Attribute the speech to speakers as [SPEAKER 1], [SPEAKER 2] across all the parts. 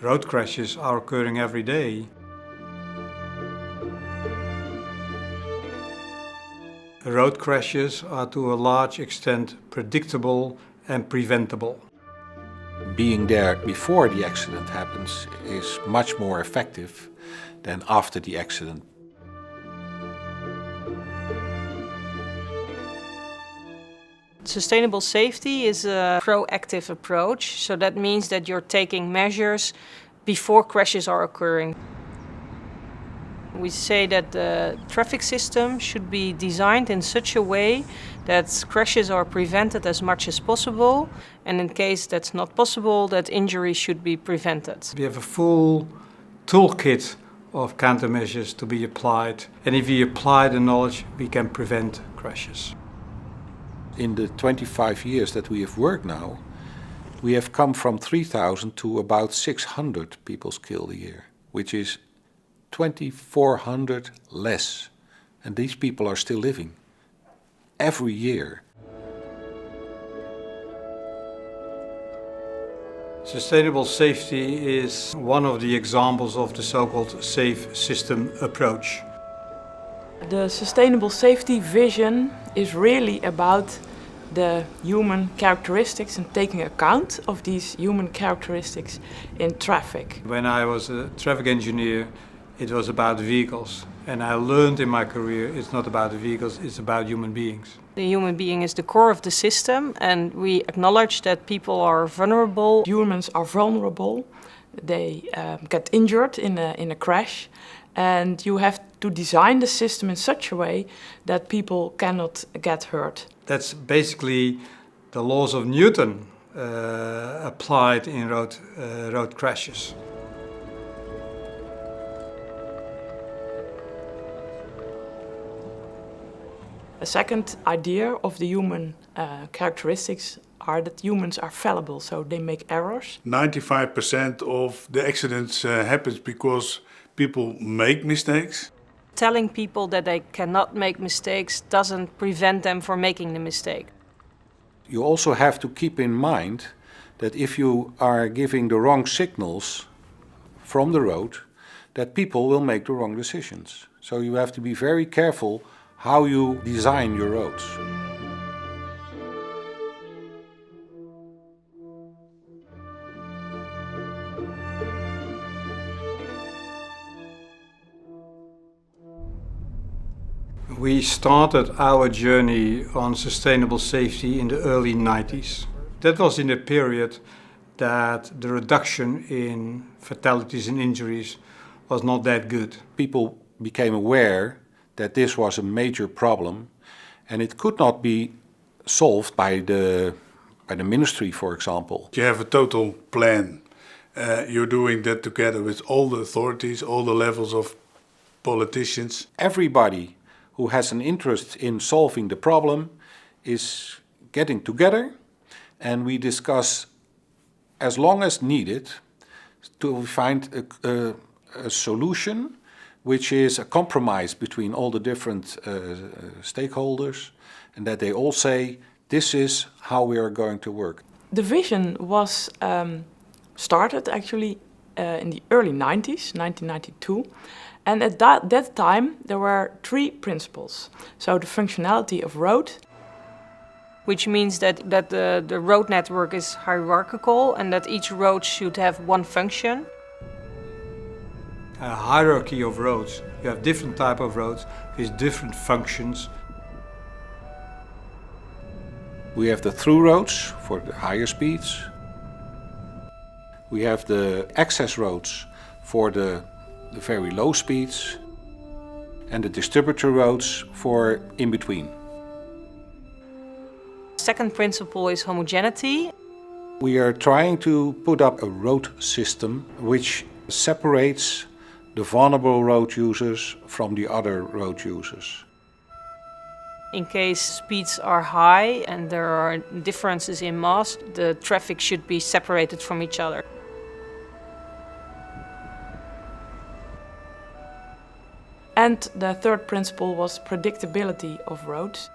[SPEAKER 1] Road crashes are occurring every day. Road crashes are to a large extent predictable and preventable.
[SPEAKER 2] Being there before the accident happens is much more effective than after the accident.
[SPEAKER 3] Sustainable safety is a proactive approach, so that means that you're taking measures before crashes are occurring. We say that the traffic system should be designed in such a way that crashes are prevented as much as possible, and in case that's not possible, that injury should be prevented.
[SPEAKER 1] We have a full toolkit of countermeasures to be applied, and if we apply the knowledge, we can prevent crashes.
[SPEAKER 2] In the 25 years that we have worked now, we have come from 3,000 to about 600 people killed a year, which is 2,400 less. And these people are still living every year.
[SPEAKER 1] Sustainable safety is one of the examples of the so-called safe system approach.
[SPEAKER 4] The sustainable safety vision is really about the human characteristics and taking account of these human characteristics in traffic.
[SPEAKER 1] When I was a traffic engineer, it was about vehicles. And I learned in my career it's not about the vehicles, it's about human beings.
[SPEAKER 3] The human being is the core of the system, and we acknowledge that people are vulnerable.
[SPEAKER 4] Humans are vulnerable. They get injured in a crash. And you have to design the system in such a way that people cannot get hurt.
[SPEAKER 1] That's basically the laws of Newton applied in road crashes.
[SPEAKER 4] A second idea of the human characteristics are that humans are fallible, so they make errors.
[SPEAKER 5] 95% of the accidents happens because people make mistakes.
[SPEAKER 3] Telling people that they cannot make mistakes doesn't prevent them from making the mistake.
[SPEAKER 2] You also have to keep in mind that if you are giving the wrong signals from the road, that people will make the wrong decisions. So you have to be very careful how you design your roads.
[SPEAKER 1] We started our journey on sustainable safety in the early 90s. That was in a period that the reduction in fatalities and injuries was not that good.
[SPEAKER 2] People became aware that this was a major problem and it could not be solved by the ministry, for example.
[SPEAKER 5] You have a total plan. You're doing that together with all the authorities, all the levels of politicians.
[SPEAKER 2] Everybody who has an interest in solving the problem is getting together, and we discuss as long as needed to find a solution which is a compromise between all the different stakeholders, and that they all say, this is how we are going to work.
[SPEAKER 4] The vision was started actually in the early 90s, 1992. And at that time, there were three principles. So the functionality of road.
[SPEAKER 3] Which means that the road network is hierarchical and that each road should have one function.
[SPEAKER 1] A hierarchy of roads. You have different type of roads with different functions.
[SPEAKER 2] We have the through roads for the higher speeds. We have the access roads for the very low speeds, and the distributor roads for in between.
[SPEAKER 3] Second principle is homogeneity.
[SPEAKER 2] We are trying to put up a road system which separates the vulnerable road users from the other road users.
[SPEAKER 3] In case speeds are high and there are differences in mass, the traffic should be separated from each other.
[SPEAKER 4] And the third principle was predictability of roads.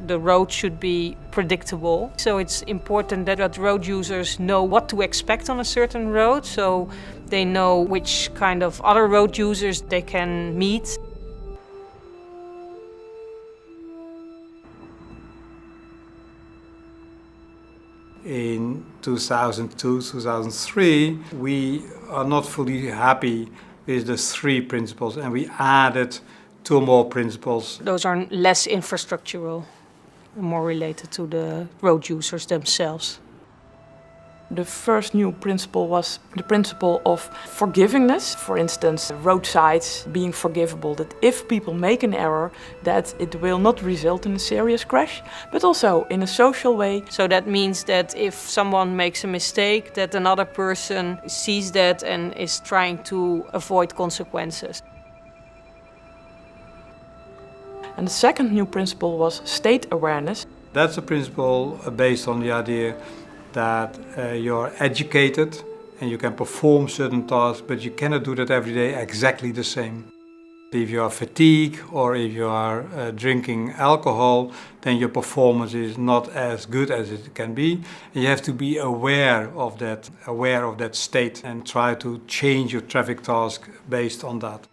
[SPEAKER 3] The road should be predictable. So it's important that road users know what to expect on a certain road, so they know which kind of other road users they can meet.
[SPEAKER 1] In 2002, 2003, we are not fully happy with the 3 principles, and we added 2 more principles.
[SPEAKER 3] Those are less infrastructural, more related to the road users themselves.
[SPEAKER 4] The first new principle was the principle of forgivingness. For instance, roadsides being forgivable, that if people make an error, that it will not result in a serious crash, but also in a social way.
[SPEAKER 3] So that means that if someone makes a mistake, that another person sees that and is trying to avoid consequences.
[SPEAKER 4] And the second new principle was state awareness.
[SPEAKER 1] That's a principle based on the idea that you're educated and you can perform certain tasks, but you cannot do that every day exactly the same. If you are fatigued or if you are drinking alcohol, then your performance is not as good as it can be. And you have to be aware of that state, and try to change your traffic task based on that.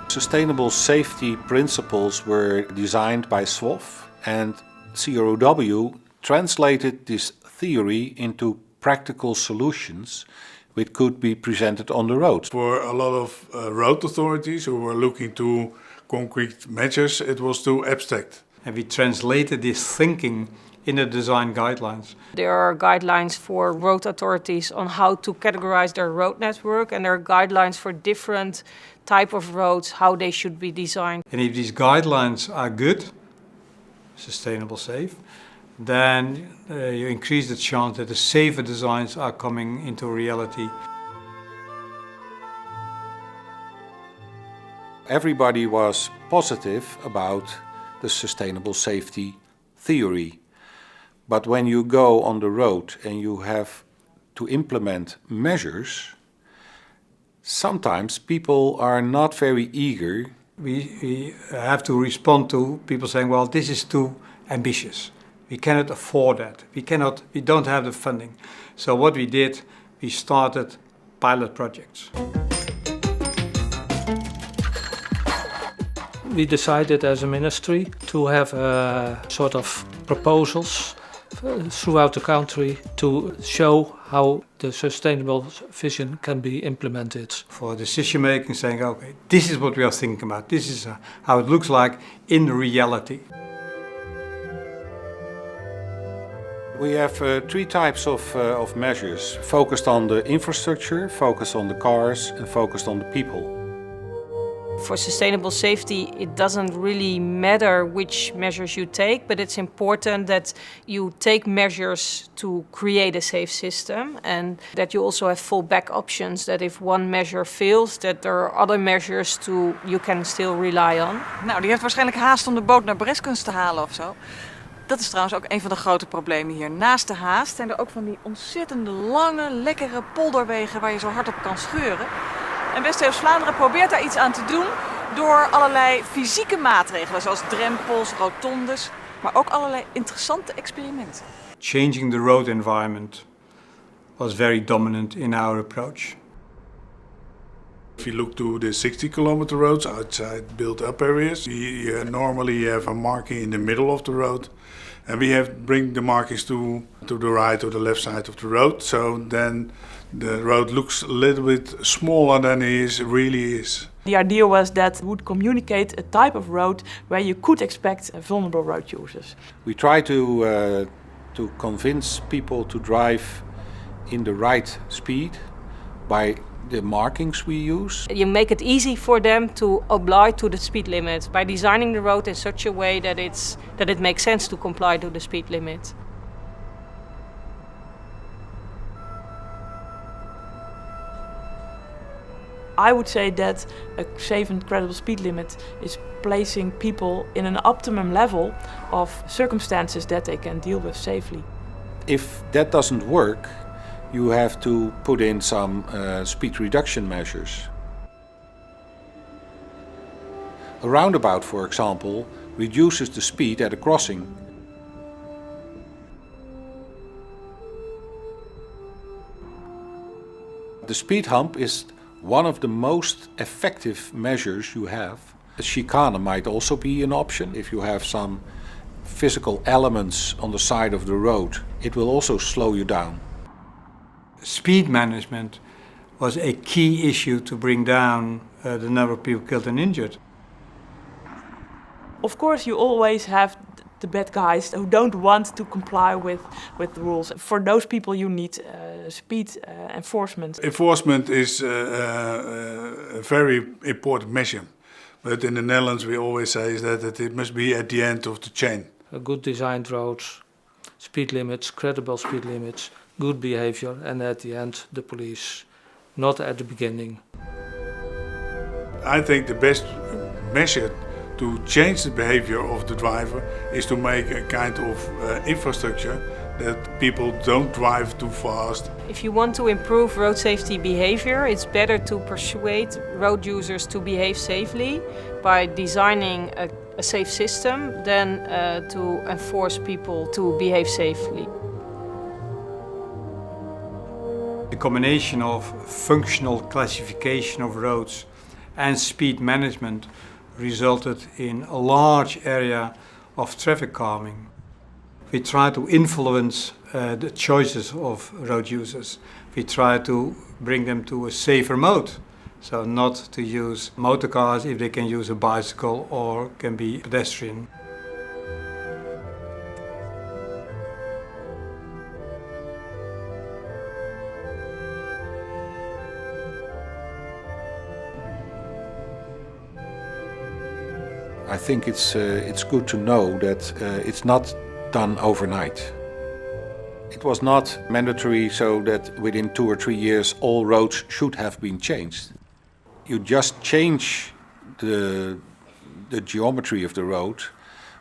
[SPEAKER 2] Sustainable safety principles were designed by SWOF, and CROW translated this theory into practical solutions which could be presented on the road.
[SPEAKER 5] For a lot of road authorities who were looking to concrete measures, it was too abstract.
[SPEAKER 1] And we translated this thinking in the design guidelines.
[SPEAKER 3] There are guidelines for road authorities on how to categorize their road network, and there are guidelines for different type of roads, how they should be designed.
[SPEAKER 1] And if these guidelines are good, sustainable, safe, then you increase the chance that the safer designs are coming into reality.
[SPEAKER 2] Everybody was positive about the sustainable safety theory. But when you go on the road and you have to implement measures, sometimes people are not very eager.
[SPEAKER 1] We have to respond to people saying, well, this is too ambitious. We cannot afford that. We don't have the funding. So what we did, we started pilot projects.
[SPEAKER 6] We decided as a ministry to have sort of proposals throughout the country to show how the sustainable vision can be implemented.
[SPEAKER 1] For decision making, saying, okay, this is what we are thinking about. This is how it looks like in reality.
[SPEAKER 2] We have 3 types of measures: focused on the infrastructure, focused on the cars, and focused on the people.
[SPEAKER 3] For sustainable safety, it doesn't really matter which measures you take, but it's important that you take measures to create a safe system, and that you also have fallback options, that if one measure fails, that there are other measures you can still rely on.
[SPEAKER 7] Nou, die heeft waarschijnlijk haast om de boot naar Breskens te halen of zo. Dat is trouwens ook een van de grote problemen hier. Naast de haast zijn er ook van die ontzettende lange, lekkere polderwegen waar je zo hard op kan scheuren. En West-Vlaanderen probeert daar iets aan te doen door allerlei fysieke maatregelen, zoals drempels, rotondes, maar ook allerlei interessante experimenten.
[SPEAKER 1] Changing the road environment was very dominant in our approach.
[SPEAKER 5] If you look to the 60-kilometer roads outside built-up areas, you normally have a marking in the middle of the road, and we bring the markings to the right or the left side of the road, so then the road looks a little bit smaller than it really is.
[SPEAKER 4] The idea was that it would communicate a type of road where you could expect vulnerable road users.
[SPEAKER 2] We try to convince people to drive in the right speed by the markings we use.
[SPEAKER 3] You make it easy for them to oblige to the speed limit by designing the road in such a way that it makes sense to comply to the speed limit.
[SPEAKER 4] I would say that a safe and credible speed limit is placing people in an optimum level of circumstances that they can deal with safely.
[SPEAKER 2] If that doesn't work, you have to put in some speed reduction measures. A roundabout, for example, reduces the speed at a crossing. The speed hump is one of the most effective measures you have. A chicane might also be an option. If you have some physical elements on the side of the road, it will also slow you down.
[SPEAKER 1] Speed management was a key issue to bring down the number of people killed and injured.
[SPEAKER 4] Of course, you always have the bad guys who don't want to comply with the rules. For those people, you need speed enforcement.
[SPEAKER 5] Enforcement is a very important measure. But in the Netherlands, we always say is that it must be at the end of the chain.
[SPEAKER 6] A good designed roads, speed limits, credible speed limits, good behavior, and at the end the police, not at the beginning.
[SPEAKER 5] I think the best measure to change the behavior of the driver is to make a kind of infrastructure that people don't drive too fast.
[SPEAKER 3] If you want to improve road safety behavior, it's better to persuade road users to behave safely by designing a safe system than to enforce people to behave safely.
[SPEAKER 1] The combination of functional classification of roads and speed management resulted in a large area of traffic calming. We try to influence the choices of road users. We try to bring them to a safer mode. So not to use motor cars if they can use a bicycle or can be pedestrian.
[SPEAKER 2] I think it's good to know that it's not done overnight. It was not mandatory so that within 2 or 3 years all roads should have been changed. You just change the geometry of the road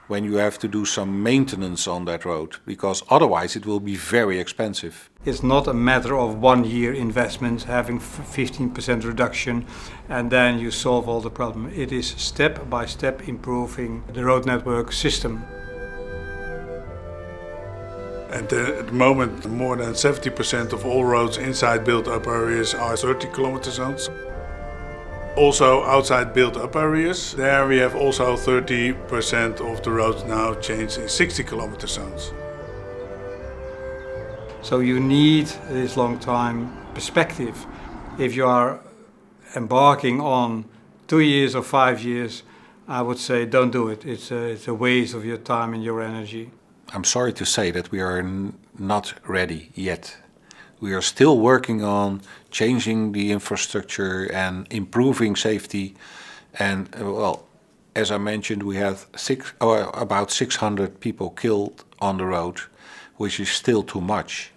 [SPEAKER 2] when you have to do some maintenance on that road, because otherwise it will be very expensive.
[SPEAKER 1] It's not a matter of 1 year investment, having 15% reduction, and then you solve all the problem. It is step by step improving the road network system.
[SPEAKER 5] At the moment, more than 70% of all roads inside built-up areas are 30-kilometer zones. Also outside built-up areas, there we have also 30% of the roads now changed in 60-kilometer zones.
[SPEAKER 1] So you need this long-time perspective. If you are embarking on 2 years or 5 years, I would say don't do it. It's a waste of your time and your energy.
[SPEAKER 2] I'm sorry to say that we are not ready yet. We are still working on changing the infrastructure and improving safety. And well, as I mentioned, we have about 600 people killed on the road, which is still too much.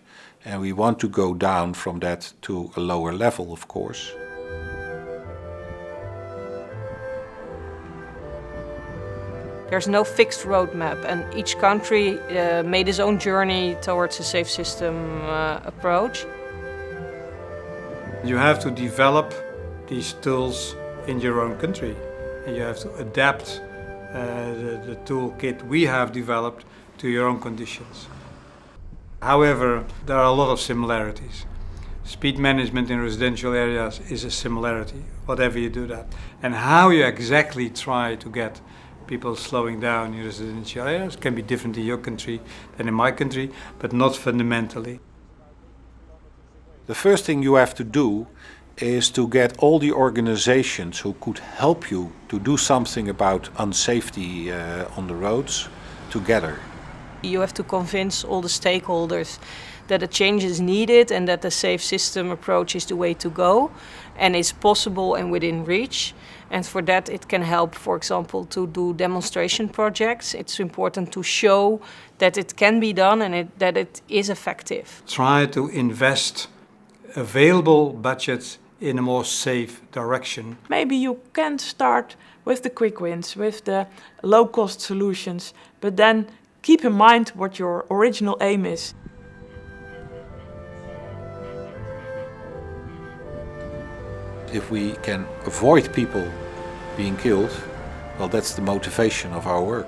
[SPEAKER 2] And we want to go down from that to a lower level, of course.
[SPEAKER 3] There's no fixed roadmap, and each country made its own journey towards a safe system approach.
[SPEAKER 1] You have to develop these tools in your own country, and you have to adapt the toolkit we have developed to your own conditions. However, there are a lot of similarities. Speed management in residential areas is a similarity, whatever you do that. And how you exactly try to get people slowing down in residential areas can be different in your country than in my country, but not fundamentally.
[SPEAKER 2] The first thing you have to do is to get all the organizations who could help you to do something about unsafety on the roads together.
[SPEAKER 3] You have to convince all the stakeholders that a change is needed and that the safe system approach is the way to go and is possible and within reach. And for that it can help, for example, to do demonstration projects. It's important to show that it can be done and that it is effective.
[SPEAKER 1] Try to invest available budgets in a more safe direction.
[SPEAKER 4] Maybe you can start with the quick wins, with the low-cost solutions, but then keep in mind what your original aim is.
[SPEAKER 2] if we can avoid people being killed, well, that's the motivation of our work.